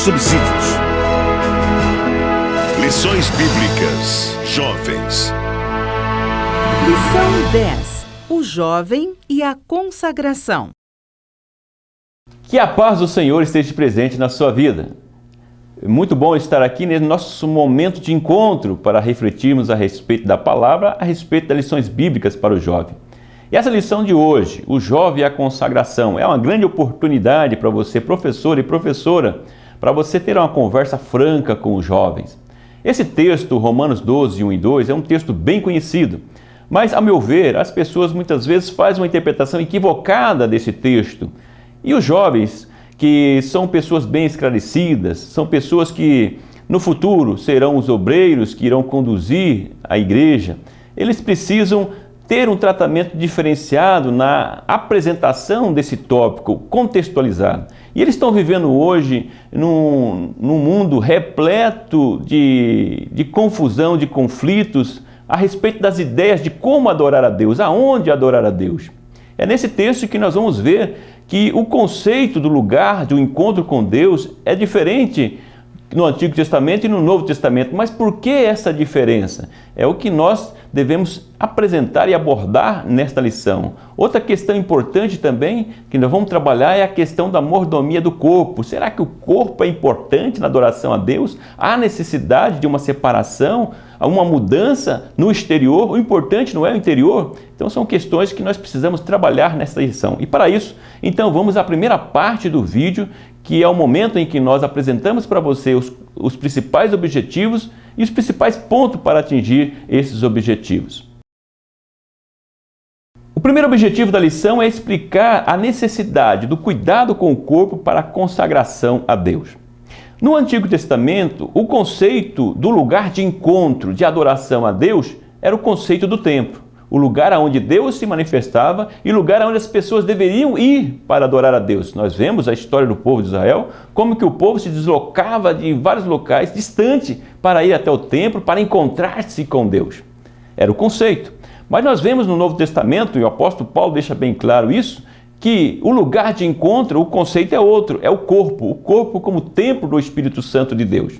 subsídios. Lições Bíblicas Jovens. Lição 10. O jovem e a consagração. Que a paz do Senhor esteja presente na sua vida. Muito bom estar aqui nesse nosso momento de encontro para refletirmos a respeito da palavra, a respeito das lições bíblicas para o jovem. E essa lição de hoje, o jovem e a consagração, é uma grande oportunidade para você, professor e professora, para você ter uma conversa franca com os jovens. Esse texto, Romanos 12, 1 e 2, é um texto bem conhecido, mas, a meu ver, as pessoas muitas vezes fazem uma interpretação equivocada desse texto. E os jovens, que são pessoas bem esclarecidas, são pessoas que no futuro serão os obreiros que irão conduzir a igreja, eles precisam ter um tratamento diferenciado na apresentação desse tópico, contextualizado. E eles estão vivendo hoje num mundo repleto de confusão, de conflitos, a respeito das ideias de como adorar a Deus, aonde adorar a Deus. É nesse texto que nós vamos ver que o conceito do lugar, do encontro com Deus, é diferente no Antigo Testamento e no Novo Testamento. Mas por que essa diferença? É o que nós devemos apresentar e abordar nesta lição. Outra questão importante também que nós vamos trabalhar é a questão da mordomia do corpo. Será que o corpo é importante na adoração a Deus? Há necessidade de uma separação, uma mudança no exterior? O importante não é o interior? Então são questões que nós precisamos trabalhar nesta lição. E para isso, então vamos à primeira parte do vídeo, que é o momento em que nós apresentamos para você os principais objetivos e os principais pontos para atingir esses objetivos. O primeiro objetivo da lição é explicar a necessidade do cuidado com o corpo para a consagração a Deus. No Antigo Testamento, o conceito do lugar de encontro, de adoração a Deus, era o conceito do templo. O lugar onde Deus se manifestava e o lugar onde as pessoas deveriam ir para adorar a Deus. Nós vemos a história do povo de Israel, como que o povo se deslocava de vários locais distante para ir até o templo, para encontrar-se com Deus. Era o conceito. Mas nós vemos no Novo Testamento, e o apóstolo Paulo deixa bem claro isso, que o lugar de encontro, o conceito é outro, é o corpo como templo do Espírito Santo de Deus.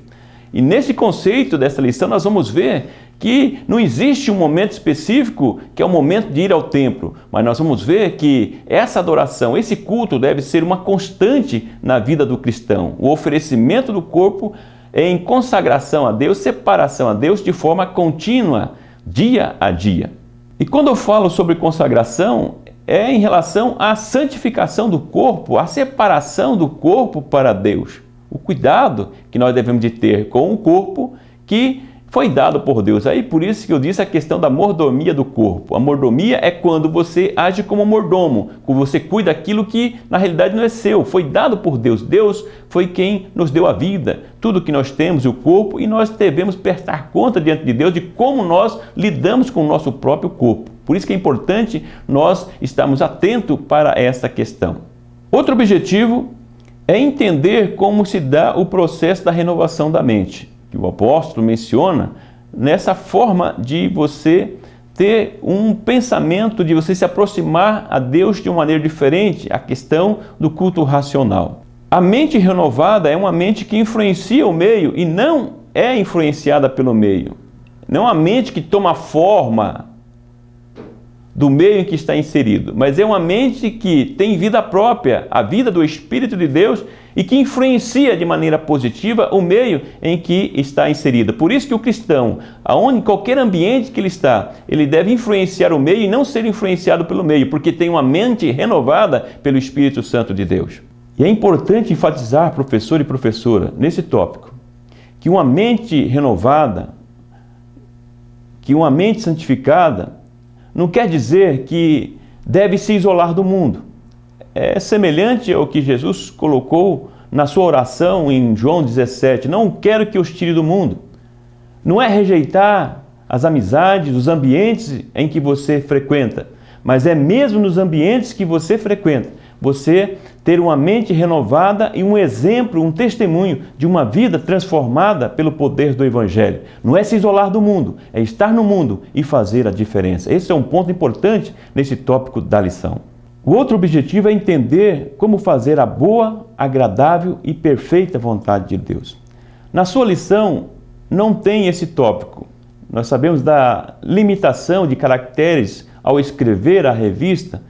E nesse conceito dessa lição nós vamos ver que não existe um momento específico que é o momento de ir ao templo, mas nós vamos ver que essa adoração, esse culto deve ser uma constante na vida do cristão. O oferecimento do corpo em consagração a Deus, separação a Deus de forma contínua, dia a dia. E quando eu falo sobre consagração, é em relação à santificação do corpo, à separação do corpo para Deus. O cuidado que nós devemos de ter com o corpo que foi dado por Deus. Aí por isso que eu disse a questão da mordomia do corpo. A mordomia é quando você age como mordomo, quando você cuida daquilo que na realidade não é seu, foi dado por Deus. Deus foi quem nos deu a vida, tudo que nós temos, o corpo, e nós devemos prestar conta diante de Deus de como nós lidamos com o nosso próprio corpo. Por isso que é importante nós estarmos atentos para essa questão. Outro objetivo é entender como se dá o processo da renovação da mente, que o apóstolo menciona nessa forma de você ter um pensamento, de você se aproximar a Deus de uma maneira diferente, a questão do culto racional. A mente renovada é uma mente que influencia o meio e não é influenciada pelo meio. Não é uma mente que toma forma do meio em que está inserido, mas é uma mente que tem vida própria, a vida do Espírito de Deus, e que influencia de maneira positiva o meio em que está inserido. Por isso que o cristão, em qualquer ambiente que ele está, ele deve influenciar o meio e não ser influenciado pelo meio, porque tem uma mente renovada pelo Espírito Santo de Deus. E é importante enfatizar, professor e professora, nesse tópico, que uma mente renovada, que uma mente santificada, não quer dizer que deve se isolar do mundo. É semelhante ao que Jesus colocou na sua oração em João 17. Não quero que os tire do mundo. Não é rejeitar as amizades, os ambientes em que você frequenta, mas é mesmo nos ambientes que você frequenta, você ter uma mente renovada e um exemplo, um testemunho de uma vida transformada pelo poder do Evangelho. Não é se isolar do mundo, é estar no mundo e fazer a diferença. Esse é um ponto importante nesse tópico da lição. O outro objetivo é entender como fazer a boa, agradável e perfeita vontade de Deus. Na sua lição não tem esse tópico. Nós sabemos da limitação de caracteres ao escrever a revista,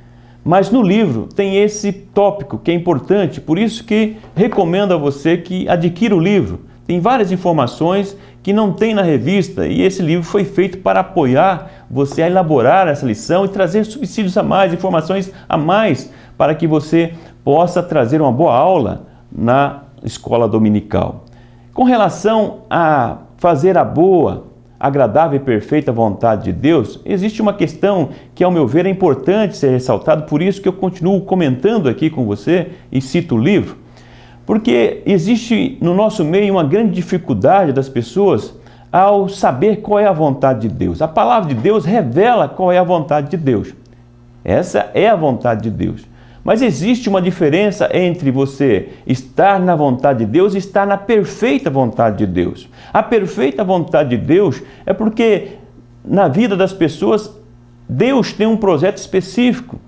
mas no livro tem esse tópico que é importante, por isso que recomendo a você que adquira o livro. Tem várias informações que não tem na revista e esse livro foi feito para apoiar você a elaborar essa lição e trazer subsídios a mais, informações a mais, para que você possa trazer uma boa aula na escola dominical. Com relação a fazer a boa, agradável e perfeita vontade de Deus, existe uma questão que, ao meu ver, é importante ser ressaltada, por isso que eu continuo comentando aqui com você e cito o livro, porque existe no nosso meio uma grande dificuldade das pessoas ao saber qual é a vontade de Deus. A palavra de Deus revela qual é a vontade de Deus. Essa é a vontade de Deus. Mas existe uma diferença entre você estar na vontade de Deus e estar na perfeita vontade de Deus. A perfeita vontade de Deus é porque na vida das pessoas Deus tem um projeto específico.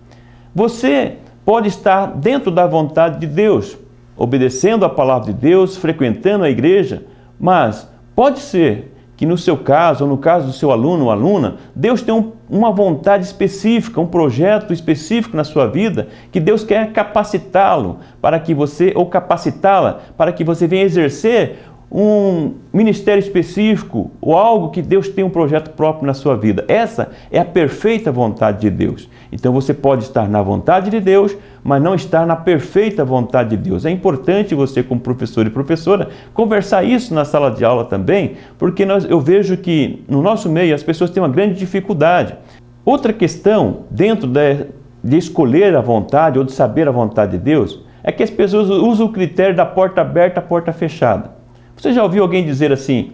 Você pode estar dentro da vontade de Deus, obedecendo a palavra de Deus, frequentando a igreja, mas pode ser que no seu caso, ou no caso do seu aluno ou aluna, Deus tem uma vontade específica, um projeto específico na sua vida, que Deus quer capacitá-lo para que você, ou capacitá-la para que você venha exercer um ministério específico ou algo que Deus tem um projeto próprio na sua vida. Essa é a perfeita vontade de Deus. Então você pode estar na vontade de Deus, mas não estar na perfeita vontade de Deus. É importante você, como professor e professora, conversar isso na sala de aula também, porque eu vejo que no nosso meio as pessoas têm uma grande dificuldade. Outra questão, dentro de escolher a vontade ou de saber a vontade de Deus, é que as pessoas usam o critério da porta aberta, porta fechada. Você já ouviu alguém dizer assim,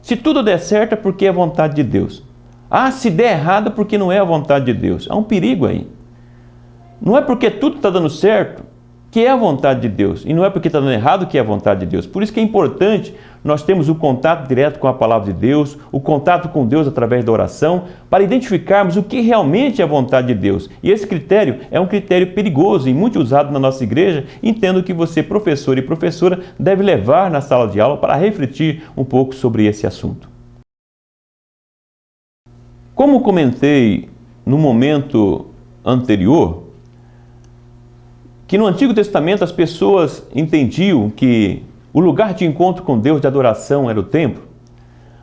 se tudo der certo é porque é a vontade de Deus. Se der errado é porque não é a vontade de Deus. Há um perigo aí. Não é porque tudo está dando certo que é a vontade de Deus. E não é porque está dando errado que é a vontade de Deus. Por isso que é importante nós termos o contato direto com a palavra de Deus, o contato com Deus através da oração, para identificarmos o que realmente é a vontade de Deus. E esse critério é um critério perigoso e muito usado na nossa igreja. Entendo que você, professor e professora, deve levar na sala de aula para refletir um pouco sobre esse assunto. Como comentei no momento anterior, que no Antigo Testamento as pessoas entendiam que o lugar de encontro com Deus, de adoração, era o templo,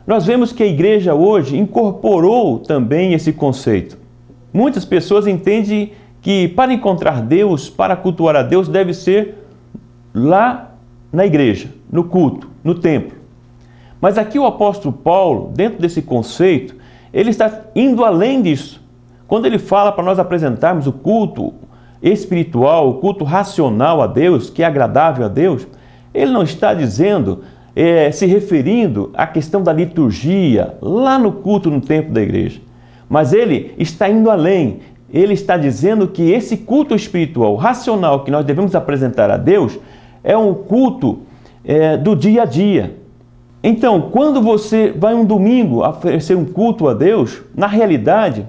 nós vemos que a igreja hoje incorporou também esse conceito. Muitas pessoas entendem que para encontrar Deus, para cultuar a Deus, deve ser lá na igreja, no culto, no templo. Mas aqui o apóstolo Paulo, dentro desse conceito, ele está indo além disso. Quando ele fala para nós apresentarmos o culto espiritual, o culto racional a Deus, que é agradável a Deus, ele não está dizendo, se referindo à questão da liturgia, lá no culto no templo da igreja. Mas ele está indo além. Ele está dizendo que esse culto espiritual, racional, que nós devemos apresentar a Deus, é um culto do dia a dia. Então, quando você vai um domingo oferecer um culto a Deus, na realidade,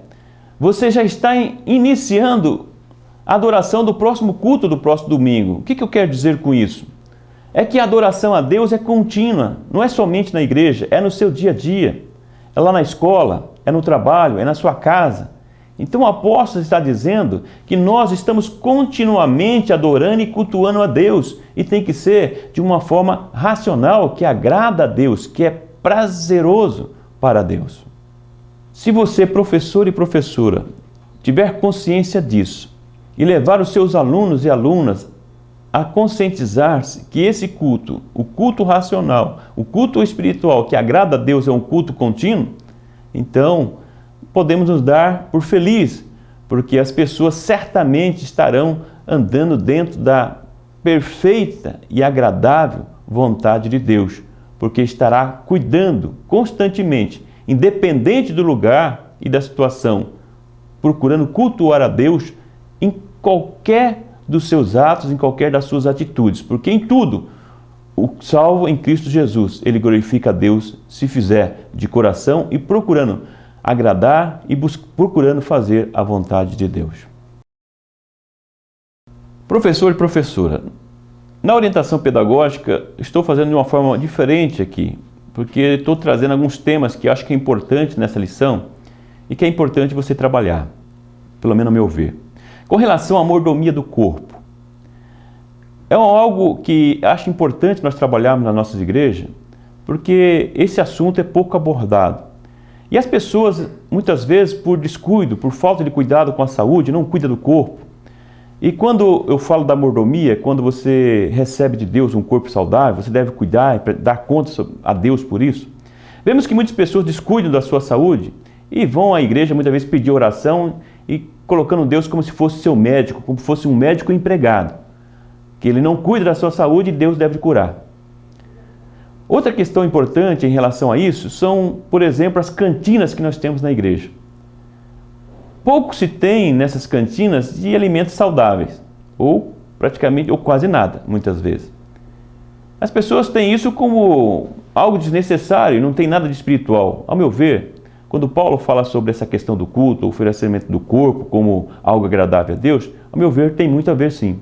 você já está iniciando a adoração do próximo culto do próximo domingo. O que eu quero dizer com isso? É que a adoração a Deus é contínua, não é somente na igreja, é no seu dia a dia, é lá na escola, é no trabalho, é na sua casa. Então o apóstolo está dizendo que nós estamos continuamente adorando e cultuando a Deus, e tem que ser de uma forma racional, que agrada a Deus, que é prazeroso para Deus. Se você, professor e professora, tiver consciência disso e levar os seus alunos e alunas a conscientizar-se que esse culto, o culto racional, o culto espiritual que agrada a Deus é um culto contínuo, então podemos nos dar por feliz, porque as pessoas certamente estarão andando dentro da perfeita e agradável vontade de Deus, porque estará cuidando constantemente, independente do lugar e da situação, procurando cultuar a Deus em qualquer dos seus atos, em qualquer das suas atitudes, porque em tudo, o salvo em Cristo Jesus, ele glorifica a Deus se fizer de coração e procurando agradar e procurando fazer a vontade de Deus. Professor e professora, na orientação pedagógica estou fazendo de uma forma diferente aqui, porque estou trazendo alguns temas que acho que é importante nessa lição e que é importante você trabalhar, pelo menos ao meu ver. Com relação à mordomia do corpo, é algo que acho importante nós trabalharmos nas nossas igrejas, porque esse assunto é pouco abordado. E as pessoas, muitas vezes, por descuido, por falta de cuidado com a saúde, não cuidam do corpo. E quando eu falo da mordomia, quando você recebe de Deus um corpo saudável, você deve cuidar e dar conta a Deus por isso. Vemos que muitas pessoas descuidam da sua saúde e vão à igreja muitas vezes pedir oração e colocando Deus como se fosse seu médico, como se fosse um médico empregado, que ele não cuida da sua saúde e Deus deve curar. Outra questão importante em relação a isso são, por exemplo, as cantinas que nós temos na igreja. Pouco se tem nessas cantinas de alimentos saudáveis, ou praticamente, ou quase nada, muitas vezes. As pessoas têm isso como algo desnecessário, não tem nada de espiritual. Ao meu ver, quando Paulo fala sobre essa questão do culto, o oferecimento do corpo como algo agradável a Deus, ao meu ver, tem muito a ver sim.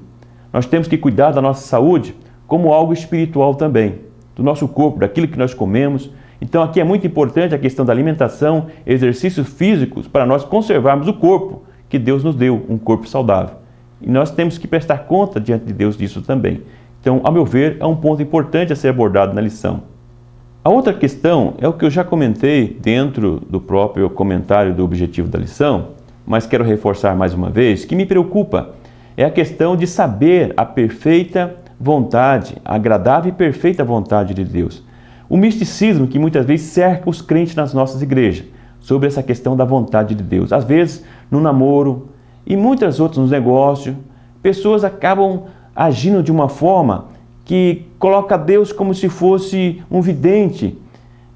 Nós temos que cuidar da nossa saúde como algo espiritual também, do nosso corpo, daquilo que nós comemos. Então aqui é muito importante a questão da alimentação, exercícios físicos para nós conservarmos o corpo que Deus nos deu, um corpo saudável. E nós temos que prestar conta diante de Deus disso também. Então, ao meu ver, é um ponto importante a ser abordado na lição. A outra questão é o que eu já comentei dentro do próprio comentário do objetivo da lição, mas quero reforçar mais uma vez, que me preocupa, é a questão de saber a perfeita vontade, a agradável e perfeita vontade de Deus. O misticismo que muitas vezes cerca os crentes nas nossas igrejas, sobre essa questão da vontade de Deus. Às vezes, no namoro e muitas outras nos negócios, pessoas acabam agindo de uma forma que coloca Deus como se fosse um vidente,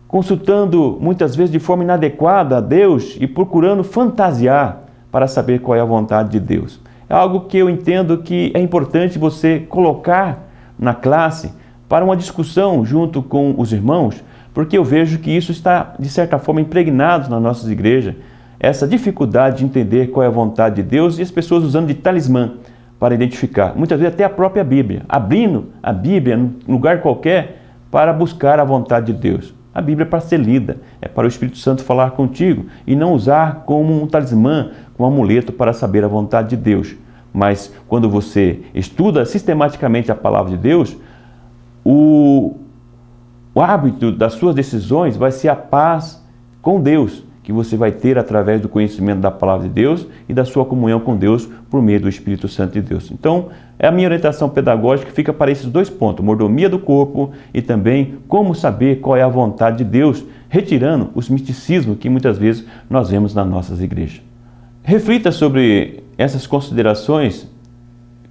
consultando muitas vezes de forma inadequada a Deus e procurando fantasiar para saber qual é a vontade de Deus. É algo que eu entendo que é importante você colocar na classe para uma discussão junto com os irmãos, porque eu vejo que isso está, de certa forma, impregnado nas nossas igrejas, essa dificuldade de entender qual é a vontade de Deus e as pessoas usando de talismã para identificar, muitas vezes até a própria Bíblia, abrindo a Bíblia em lugar qualquer para buscar a vontade de Deus. A Bíblia é para ser lida, é para o Espírito Santo falar contigo e não usar como um talismã, como um amuleto para saber a vontade de Deus. Mas quando você estuda sistematicamente a palavra de Deus, o hábito das suas decisões vai ser a paz com Deus, que você vai ter através do conhecimento da palavra de Deus e da sua comunhão com Deus por meio do Espírito Santo de Deus. Então, a minha orientação pedagógica fica para esses dois pontos, mordomia do corpo e também como saber qual é a vontade de Deus, retirando os misticismos que muitas vezes nós vemos nas nossas igrejas. Reflita sobre essas considerações,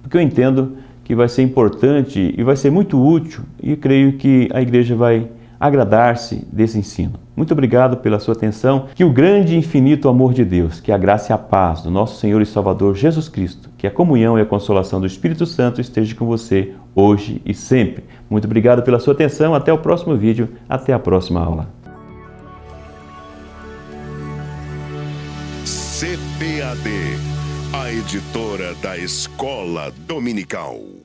porque eu entendo que vai ser importante e vai ser muito útil e creio que a igreja vai agradar-se desse ensino. Muito obrigado pela sua atenção. Que o grande e infinito amor de Deus, que a graça e a paz do nosso Senhor e Salvador Jesus Cristo, que a comunhão e a consolação do Espírito Santo esteja com você hoje e sempre. Muito obrigado pela sua atenção. Até o próximo vídeo. Até a próxima aula. CPAD, a editora da Escola Dominical.